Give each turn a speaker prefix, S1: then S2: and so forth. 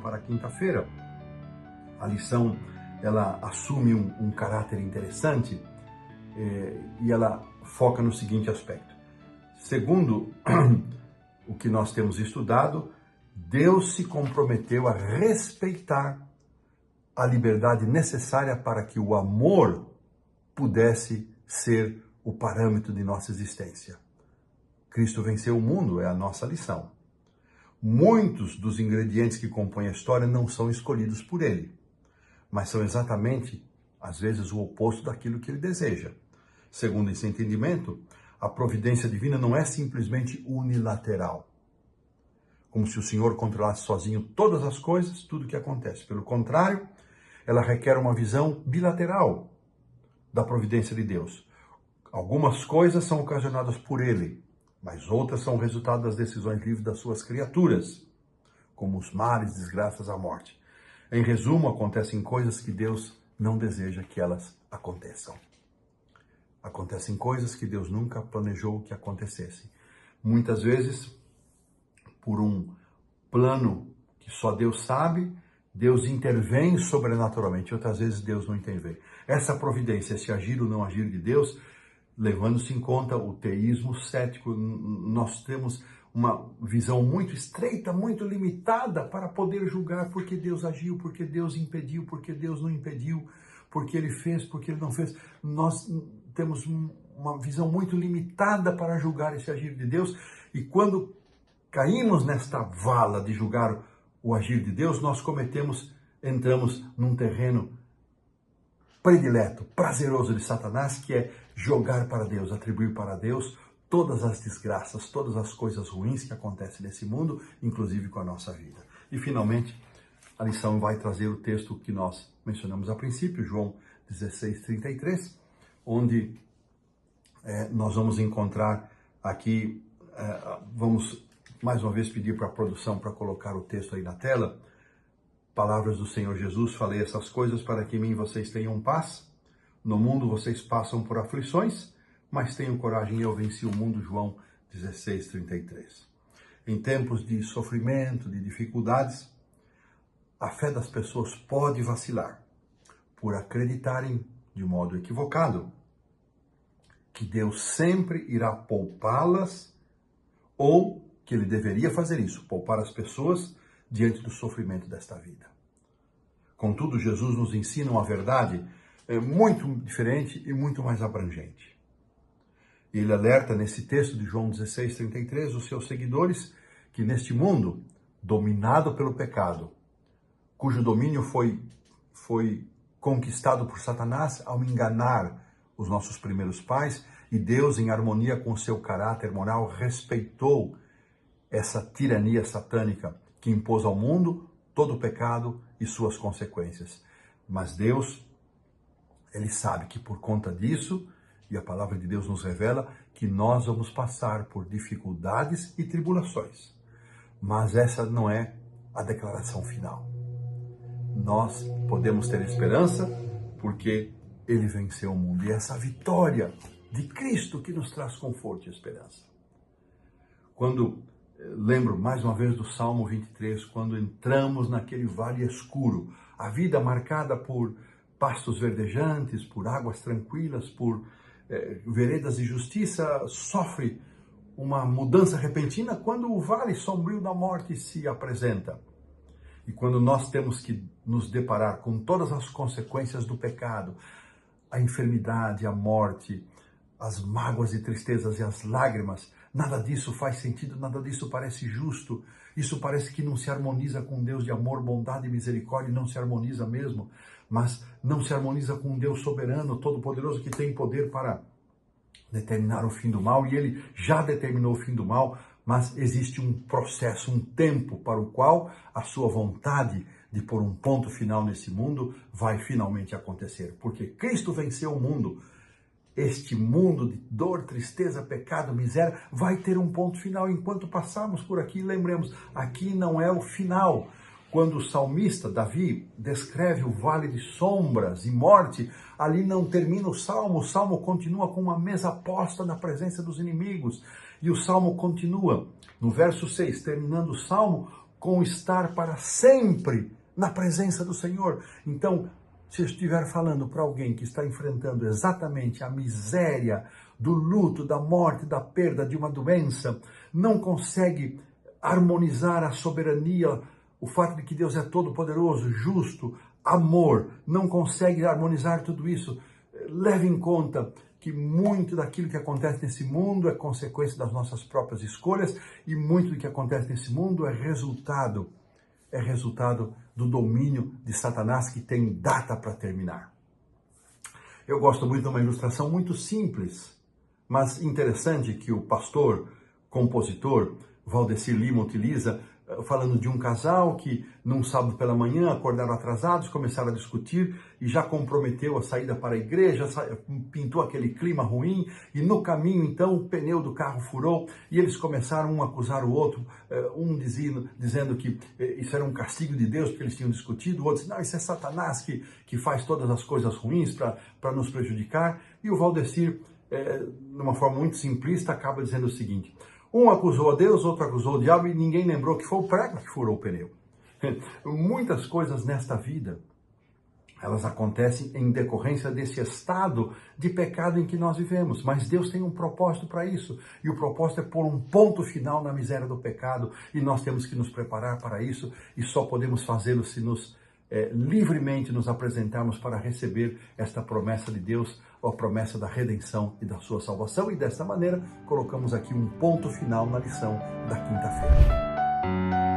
S1: para a quinta-feira. A lição, ela assume um caráter interessante e ela foca no seguinte aspecto. Segundo o que nós temos estudado, Deus se comprometeu a respeitar a liberdade necessária para que o amor pudesse ser o parâmetro de nossa existência. Cristo venceu o mundo, é a nossa lição. Muitos dos ingredientes que compõem a história não são escolhidos por ele, mas são exatamente, às vezes, o oposto daquilo que ele deseja. Segundo esse entendimento, a providência divina não é simplesmente unilateral, como se o Senhor controlasse sozinho todas as coisas, tudo o que acontece. Pelo contrário, ela requer uma visão bilateral da providência de Deus. Algumas coisas são ocasionadas por ele, mas outras são resultado das decisões livres das suas criaturas, como os males, desgraças, a morte. Em resumo, acontecem coisas que Deus não deseja que elas aconteçam. Acontecem coisas que Deus nunca planejou que acontecessem. Muitas vezes, por um plano que só Deus sabe, Deus intervém sobrenaturalmente. Outras vezes Deus não intervém. Essa providência, esse agir ou não agir de Deus, levando-se em conta o teísmo cético, nós temos uma visão muito estreita, muito limitada para poder julgar porque Deus agiu, porque Deus impediu, porque Deus não impediu, porque Ele fez, porque Ele não fez. Nós temos uma visão muito limitada para julgar esse agir de Deus, e quando caímos nesta vala de julgar o agir de Deus, nós entramos num terreno predileto, prazeroso de Satanás, que é jogar para Deus, atribuir para Deus todas as desgraças, todas as coisas ruins que acontecem nesse mundo, inclusive com a nossa vida. E finalmente, a lição vai trazer o texto que nós mencionamos a princípio, João 16:33, onde nós vamos encontrar aqui, vamos mais uma vez pedir para a produção para colocar o texto aí na tela. Palavras do Senhor Jesus: falei essas coisas para que em mim vocês tenham paz. No mundo vocês passam por aflições, mas tenham coragem, eu venci o mundo. João 16:33. Em tempos de sofrimento, de dificuldades, a fé das pessoas pode vacilar por acreditarem de modo equivocado que Deus sempre irá poupá-las, ou que Ele deveria fazer isso, poupar as pessoas diante do sofrimento desta vida. Contudo, Jesus nos ensina uma verdade muito diferente e muito mais abrangente. Ele alerta nesse texto de João 16:33 os seus seguidores que neste mundo dominado pelo pecado, cujo domínio foi conquistado por Satanás ao enganar os nossos primeiros pais, e Deus, em harmonia com o seu caráter moral, respeitou essa tirania satânica que impôs ao mundo todo o pecado e suas consequências. Mas Deus, Ele sabe que por conta disso, e a palavra de Deus nos revela, que nós vamos passar por dificuldades e tribulações. Mas essa não é a declaração final. Nós podemos ter esperança porque Ele venceu o mundo. E essa vitória de Cristo que nos traz conforto e esperança. Quando lembro mais uma vez do Salmo 23, quando entramos naquele vale escuro, a vida marcada por pastos verdejantes, por águas tranquilas, por veredas de justiça, sofre uma mudança repentina quando o vale sombrio da morte se apresenta. E quando nós temos que nos deparar com todas as consequências do pecado, a enfermidade, a morte, as mágoas e tristezas e as lágrimas, nada disso faz sentido, nada disso parece justo. Isso parece que não se harmoniza com Deus de amor, bondade e misericórdia, não se harmoniza mesmo, mas não se harmoniza com um Deus soberano, todo-poderoso, que tem poder para determinar o fim do mal, e Ele já determinou o fim do mal, mas existe um processo, um tempo para o qual a sua vontade de pôr um ponto final nesse mundo vai finalmente acontecer, porque Cristo venceu o mundo. Este mundo de dor, tristeza, pecado, miséria, vai ter um ponto final. Enquanto passarmos por aqui, lembremos, aqui não é o final. Quando o salmista Davi descreve o vale de sombras e morte, ali não termina o salmo continua com uma mesa posta na presença dos inimigos. E o salmo continua, no verso 6, terminando o salmo, com estar para sempre na presença do Senhor. Então, se eu estiver falando para alguém que está enfrentando exatamente a miséria do luto, da morte, da perda, de uma doença, não consegue harmonizar a soberania, o fato de que Deus é todo-poderoso, justo, amor, não consegue harmonizar tudo isso, leve em conta que muito daquilo que acontece nesse mundo é consequência das nossas próprias escolhas e muito do que acontece nesse mundo é resultado do domínio de Satanás, que tem data para terminar. Eu gosto muito de uma ilustração muito simples, mas interessante, que o pastor, compositor Valdecir Lima utiliza, falando de um casal que num sábado pela manhã acordaram atrasados, começaram a discutir e já comprometeu a saída para a igreja, pintou aquele clima ruim e no caminho então o pneu do carro furou e eles começaram um a acusar o outro, um dizendo que isso era um castigo de Deus porque eles tinham discutido, o outro disse, não, isso é Satanás que faz todas as coisas ruins para nos prejudicar. E o Valdecir, de uma forma muito simplista, acaba dizendo o seguinte: um acusou a Deus, outro acusou o diabo e ninguém lembrou que foi o prego que furou o pneu. Muitas coisas nesta vida, elas acontecem em decorrência desse estado de pecado em que nós vivemos. Mas Deus tem um propósito para isso. E o propósito é pôr um ponto final na miséria do pecado. E nós temos que nos preparar para isso. E só podemos fazê-lo se livremente nos apresentarmos para receber esta promessa de Deus, a promessa da redenção e da sua salvação. E desta maneira, colocamos aqui um ponto final na lição da quinta-feira.